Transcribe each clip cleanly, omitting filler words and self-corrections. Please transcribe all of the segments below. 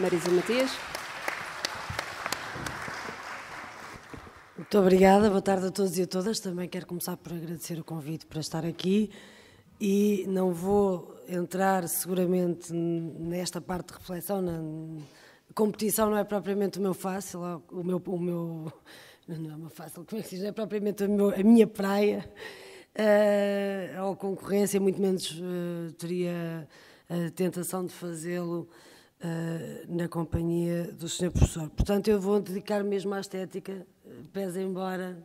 Marisa Matias. Muito obrigada, boa tarde a todos e a todas. Também quero começar por agradecer o convite para estar aqui e não vou entrar seguramente nesta parte de reflexão. A competição não é propriamente o meu fácil, não é uma fácil, como é que se diz? Não é propriamente a minha praia, ou concorrência, muito menos teria a tentação de fazê-lo na companhia do Sr. Professor. Portanto, eu vou dedicar mesmo à estética, pese embora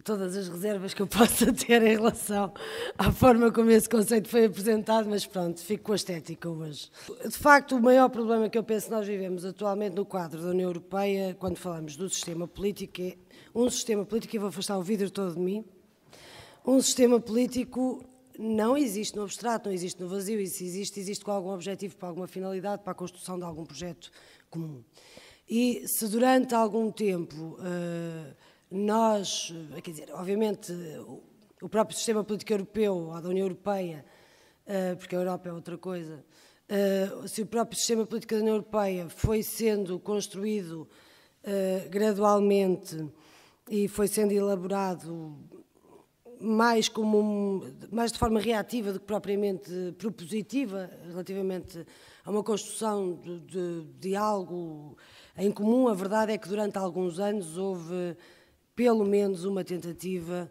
todas as reservas que eu possa ter em relação à forma como esse conceito foi apresentado, mas pronto, fico com a estética hoje. De facto, o maior problema que eu penso que nós vivemos atualmente no quadro da União Europeia, quando falamos do sistema político, é um sistema político, e vou afastar o vidro todo de mim, um sistema político não existe no abstrato, não existe no vazio, e se existe, existe com algum objetivo, para alguma finalidade, para a construção de algum projeto comum. E se durante algum tempo nós, quer dizer, obviamente, o próprio sistema político europeu, ou da União Europeia, porque a Europa é outra coisa, se o próprio sistema político da União Europeia foi sendo construído gradualmente e foi sendo elaborado mais de forma reativa do que propriamente propositiva, relativamente a uma construção de algo em comum, a verdade é que durante alguns anos houve pelo menos uma tentativa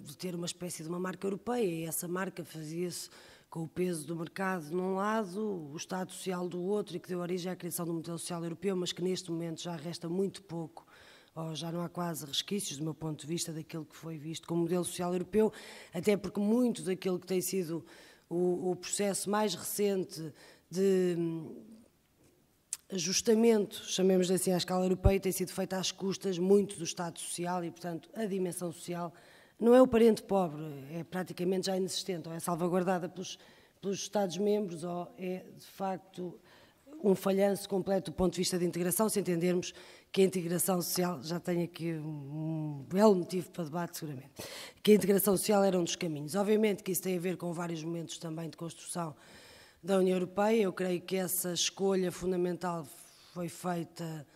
de ter uma espécie de uma marca europeia, e essa marca fazia-se com o peso do mercado num lado, o Estado Social do outro, e que deu origem à criação do modelo social europeu, mas que neste momento já resta muito pouco, ou já não há quase resquícios, do meu ponto de vista, daquilo que foi visto como modelo social europeu, até porque muito daquilo que tem sido o processo mais recente de ajustamento, chamemos assim, à escala europeia, tem sido feito às custas muito do Estado Social e, portanto, a dimensão social não é o parente pobre, é praticamente já inexistente, ou é salvaguardada pelos Estados-membros, ou é, de facto, um falhanço completo do ponto de vista de integração, se entendermos que a integração social, já tem aqui um belo motivo para debate seguramente, que a integração social era um dos caminhos. Obviamente que isso tem a ver com vários momentos também de construção da União Europeia. Eu creio que essa escolha fundamental foi feita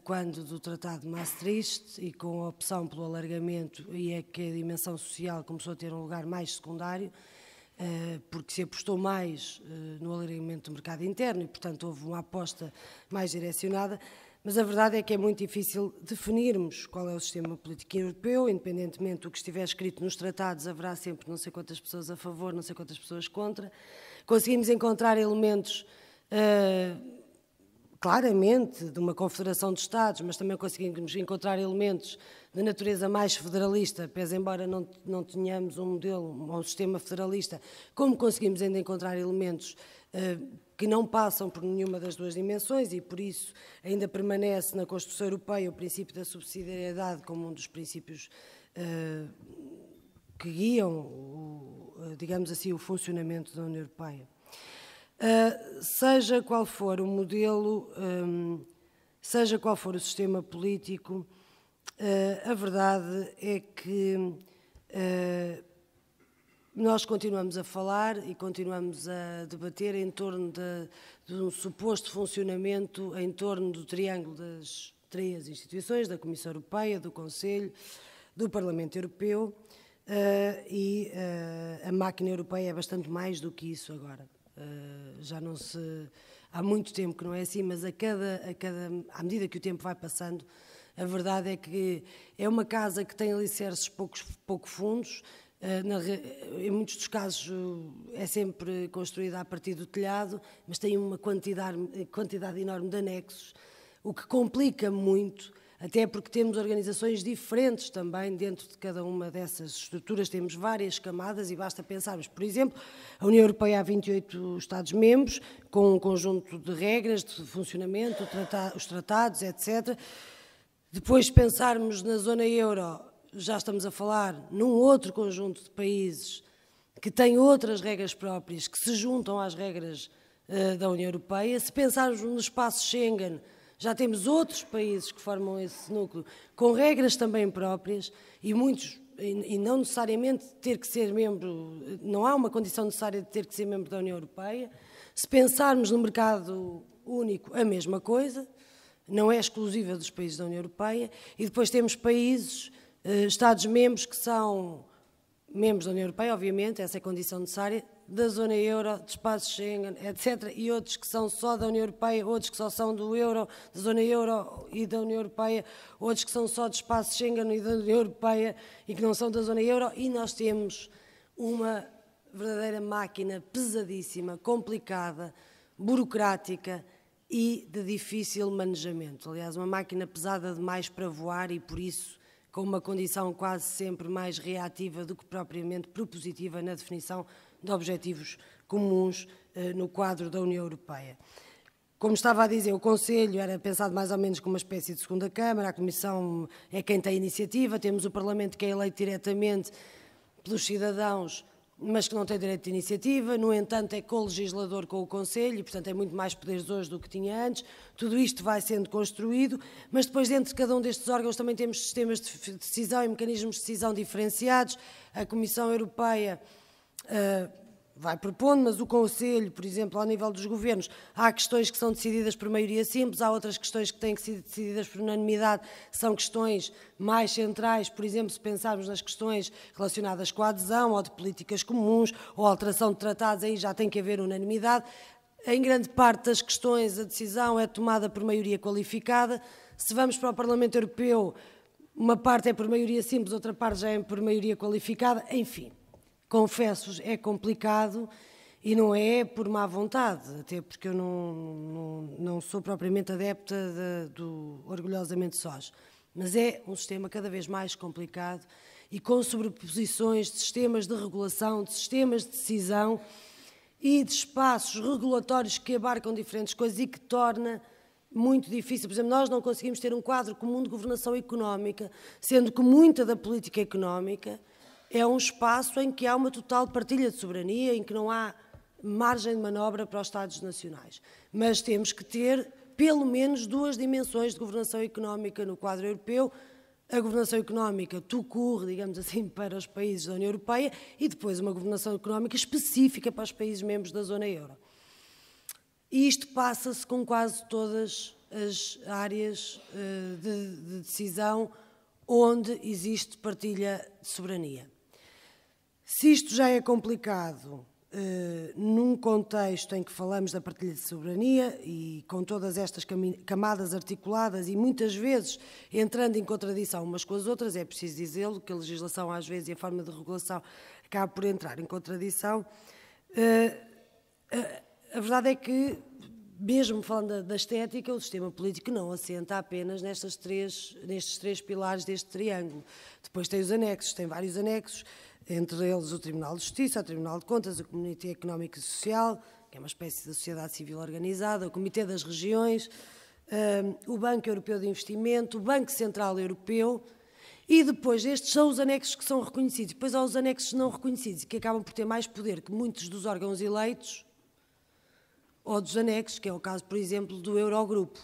quando do Tratado de Maastricht e com a opção pelo alargamento, e é que a dimensão social começou a ter um lugar mais secundário, porque se apostou mais no alargamento do mercado interno e, portanto, houve uma aposta mais direcionada, mas a verdade é que é muito difícil definirmos qual é o sistema político europeu, independentemente do que estiver escrito nos tratados, haverá sempre não sei quantas pessoas a favor, não sei quantas pessoas contra. Conseguimos encontrar elementos claramente de uma confederação de Estados, mas também conseguimos encontrar elementos de natureza mais federalista, pese embora não tenhamos um modelo, um sistema federalista, como conseguimos ainda encontrar elementos que não passam por nenhuma das duas dimensões, e por isso ainda permanece na Constituição Europeia o princípio da subsidiariedade como um dos princípios que guiam, digamos assim, o funcionamento da União Europeia. Seja qual for o modelo, seja qual for o sistema político, a verdade é que nós continuamos a falar e continuamos a debater em torno de um suposto funcionamento em torno do triângulo das três instituições, da Comissão Europeia, do Conselho, do Parlamento Europeu, e a máquina europeia é bastante mais do que isso agora. Já não se... Há muito tempo que não é assim, mas à medida que o tempo vai passando, a verdade é que é uma casa que tem alicerces pouco fundos. Em muitos dos casos é sempre construída a partir do telhado, mas tem uma quantidade enorme de anexos, o que complica muito, até porque temos organizações diferentes também dentro de cada uma dessas estruturas, temos várias camadas e basta pensarmos, por exemplo, a União Europeia há 28 Estados-membros, com um conjunto de regras de funcionamento, os tratados, etc. Depois pensarmos na zona euro, já estamos a falar num outro conjunto de países que têm outras regras próprias, que se juntam às regras da União Europeia. Se pensarmos no espaço Schengen, já temos outros países que formam esse núcleo, com regras também próprias, e muitos, e não necessariamente ter que ser membro, não há uma condição necessária de ter que ser membro da União Europeia. Se pensarmos no mercado único a mesma coisa, não é exclusiva dos países da União Europeia, e depois temos países, Estados-membros que são membros da União Europeia, obviamente, essa é a condição necessária, da zona euro, de espaço Schengen, etc., e outros que são só da União Europeia, outros que só são do euro, da zona euro e da União Europeia, outros que são só de espaço Schengen e da União Europeia e que não são da zona euro, e nós temos uma verdadeira máquina pesadíssima, complicada, burocrática e de difícil manejamento. Aliás, uma máquina pesada demais para voar e, por isso, com uma condição quase sempre mais reativa do que propriamente propositiva na definição de objetivos comuns no quadro da União Europeia. Como estava a dizer, o Conselho era pensado mais ou menos como uma espécie de segunda Câmara, a Comissão é quem tem iniciativa, temos o Parlamento que é eleito diretamente pelos cidadãos, mas que não tem direito de iniciativa, no entanto é co-legislador com o Conselho e, portanto, tem muito mais poderes hoje do que tinha antes. Tudo isto vai sendo construído, mas depois dentro de cada um destes órgãos também temos sistemas de decisão e mecanismos de decisão diferenciados. A Comissão Europeia vai propondo, mas o Conselho, por exemplo, ao nível dos governos, há questões que são decididas por maioria simples, há outras questões que têm que ser decididas por unanimidade, são questões mais centrais, por exemplo, se pensarmos nas questões relacionadas com a adesão ou de políticas comuns ou alteração de tratados, aí já tem que haver unanimidade. Em grande parte das questões a decisão é tomada por maioria qualificada. Se vamos para o Parlamento Europeu, uma parte é por maioria simples, outra parte já é por maioria qualificada, enfim. Confesso-vos, é complicado e não é por má vontade, até porque eu não sou propriamente adepta do orgulhosamente sós, mas é um sistema cada vez mais complicado e com sobreposições de sistemas de regulação, de sistemas de decisão e de espaços regulatórios que abarcam diferentes coisas e que torna muito difícil. Por exemplo, nós não conseguimos ter um quadro comum de governação económica, sendo que muita da política económica é um espaço em que há uma total partilha de soberania, em que não há margem de manobra para os Estados nacionais. Mas temos que ter, pelo menos, duas dimensões de governação económica no quadro europeu. A governação económica tout court, digamos assim, para os países da União Europeia e depois uma governação económica específica para os países membros da zona euro. E isto passa-se com quase todas as áreas de decisão onde existe partilha de soberania. Se isto já é complicado num contexto em que falamos da partilha de soberania e com todas estas camadas articuladas e muitas vezes entrando em contradição umas com as outras, é preciso dizê-lo, que a legislação às vezes e a forma de regulação acaba por entrar em contradição, a verdade é que, mesmo falando da estética, o sistema político não assenta apenas nestes três pilares deste triângulo. Depois tem os anexos, tem vários anexos, entre eles o Tribunal de Justiça, o Tribunal de Contas, o Comitê Económico e Social, que é uma espécie de sociedade civil organizada, o Comitê das Regiões, o Banco Europeu de Investimento, o Banco Central Europeu, e depois estes são os anexos que são reconhecidos. Depois há os anexos não reconhecidos, que acabam por ter mais poder que muitos dos órgãos eleitos ou dos anexos, que é o caso, por exemplo, do Eurogrupo.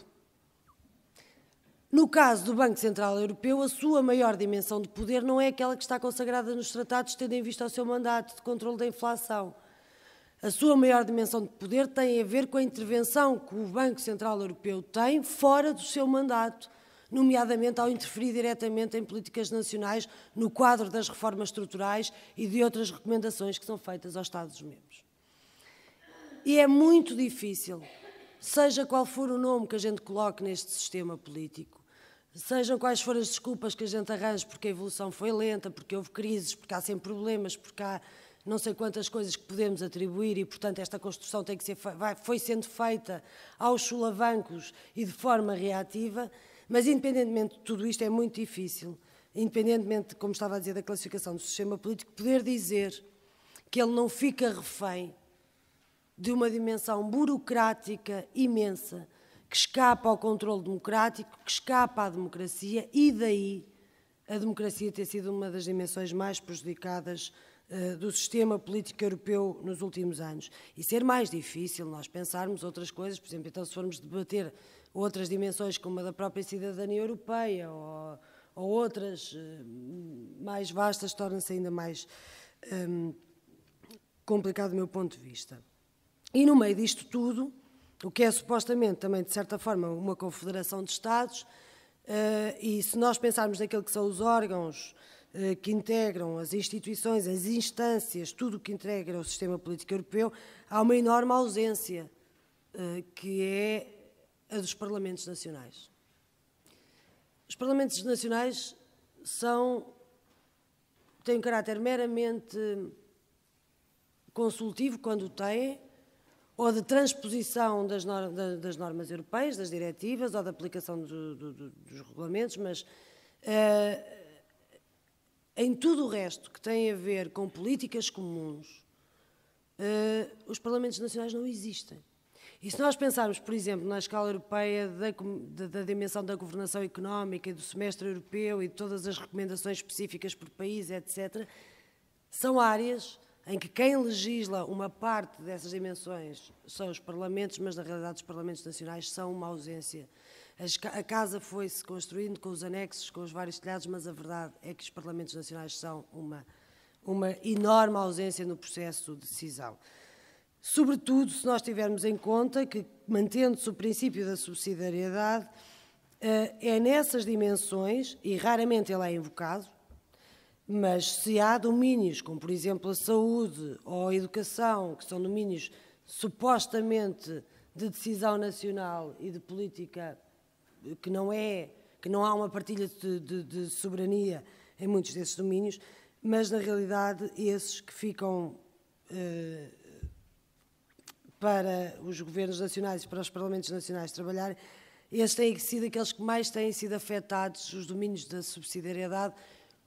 No caso do Banco Central Europeu, a sua maior dimensão de poder não é aquela que está consagrada nos tratados, tendo em vista o seu mandato de controle da inflação. A sua maior dimensão de poder tem a ver com a intervenção que o Banco Central Europeu tem fora do seu mandato, nomeadamente ao interferir diretamente em políticas nacionais no quadro das reformas estruturais e de outras recomendações que são feitas aos Estados-membros. E é muito difícil, seja qual for o nome que a gente coloque neste sistema político, sejam quais forem as desculpas que a gente arranje porque a evolução foi lenta, porque houve crises, porque há sempre problemas, porque há não sei quantas coisas que podemos atribuir e, portanto, esta construção tem que ser, foi sendo feita aos solavancos e de forma reativa, mas independentemente de tudo isto é muito difícil, independentemente, como estava a dizer, da classificação do sistema político, poder dizer que ele não fica refém de uma dimensão burocrática imensa que escapa ao controle democrático, que escapa à democracia e daí a democracia ter sido uma das dimensões mais prejudicadas do sistema político europeu nos últimos anos. E ser mais difícil nós pensarmos outras coisas, por exemplo, então se formos debater outras dimensões como a da própria cidadania europeia ou outras mais vastas, torna-se ainda mais complicado do meu ponto de vista. E no meio disto tudo, o que é supostamente também, de certa forma, uma confederação de Estados, e se nós pensarmos naquilo que são os órgãos que integram as instituições, as instâncias, tudo o que integra o sistema político europeu, há uma enorme ausência, que é a dos Parlamentos Nacionais. Os Parlamentos Nacionais têm um caráter meramente consultivo, quando o têm, ou de transposição das normas europeias, das diretivas, ou da aplicação dos regulamentos, mas em tudo o resto que tem a ver com políticas comuns, os Parlamentos Nacionais não existem. E se nós pensarmos, por exemplo, na escala europeia da dimensão da governação económica e do semestre europeu e de todas as recomendações específicas por país, etc., são áreas em que quem legisla uma parte dessas dimensões são os Parlamentos, mas na realidade os Parlamentos Nacionais são uma ausência. A casa foi-se construindo com os anexos, com os vários telhados, mas a verdade é que os Parlamentos Nacionais são uma enorme ausência no processo de decisão. Sobretudo, se nós tivermos em conta que, mantendo-se o princípio da subsidiariedade, é nessas dimensões, e raramente ele é invocado, mas se há domínios, como por exemplo a saúde ou a educação, que são domínios supostamente de decisão nacional e de política que não há uma partilha de soberania em muitos desses domínios, mas na realidade esses que ficam para os governos nacionais e para os Parlamentos Nacionais trabalharem, esses têm sido aqueles que mais têm sido afetados, os domínios da subsidiariedade,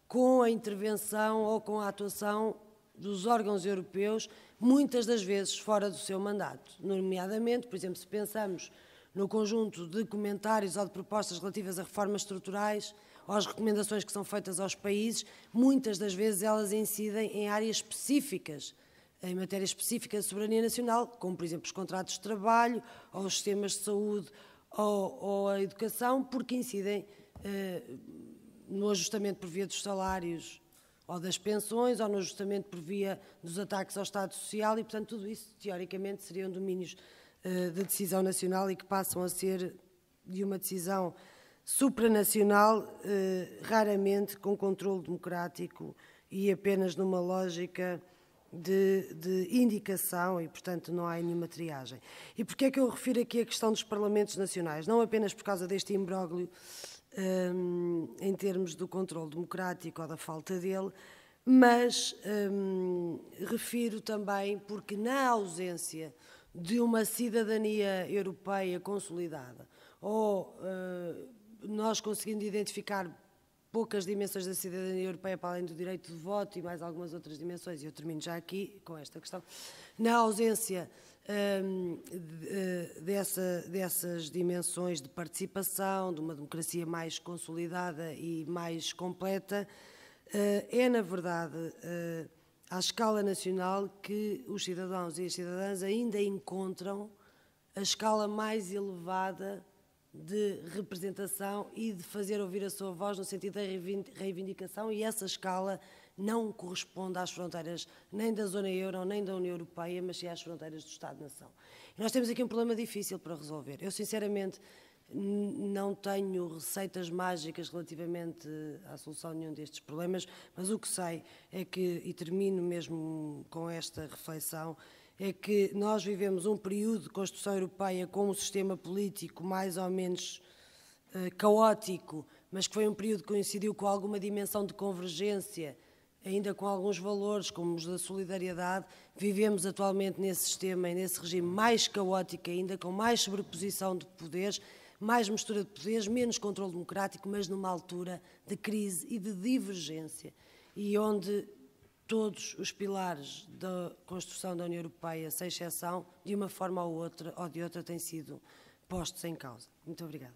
com a intervenção ou com a atuação dos órgãos europeus, muitas das vezes fora do seu mandato. Nomeadamente, por exemplo, se pensamos no conjunto de comentários ou de propostas relativas a reformas estruturais ou às recomendações que são feitas aos países, muitas das vezes elas incidem em áreas específicas, em matéria específica de soberania nacional, como, por exemplo, os contratos de trabalho, ou os sistemas de saúde, ou a educação, porque incidem no ajustamento por via dos salários ou das pensões, ou no ajustamento por via dos ataques ao Estado Social, e, portanto, tudo isso, teoricamente, seriam domínios de decisão nacional e que passam a ser de uma decisão supranacional, raramente com controle democrático e apenas numa lógica de indicação e, portanto, não há nenhuma triagem. E porquê é que eu refiro aqui a questão dos Parlamentos Nacionais? Não apenas por causa deste imbróglio em termos do controle democrático ou da falta dele, mas refiro também porque na ausência de uma cidadania europeia consolidada, ou nós conseguindo identificar poucas dimensões da cidadania europeia para além do direito de voto e mais algumas outras dimensões, e eu termino já aqui com esta questão, na ausência dessas dimensões de participação, de uma democracia mais consolidada e mais completa, é, na verdade, à escala nacional que os cidadãos e as cidadãs ainda encontram a escala mais elevada de representação e de fazer ouvir a sua voz no sentido da reivindicação, e essa escala não corresponde às fronteiras nem da zona euro nem da União Europeia, mas sim às fronteiras do Estado-nação. E nós temos aqui um problema difícil para resolver. Eu, sinceramente, não tenho receitas mágicas relativamente à solução de nenhum destes problemas, mas o que sei é que, e termino mesmo com esta reflexão, é que nós vivemos um período de construção europeia com um sistema político mais ou menos caótico, mas que foi um período que coincidiu com alguma dimensão de convergência, ainda com alguns valores, como os da solidariedade. Vivemos atualmente nesse sistema e nesse regime mais caótico ainda, com mais sobreposição de poderes, mais mistura de poderes, menos controle democrático, mas numa altura de crise e de divergência, e onde todos os pilares da construção da União Europeia, sem exceção, de uma forma ou de outra, têm sido postos em causa. Muito obrigada.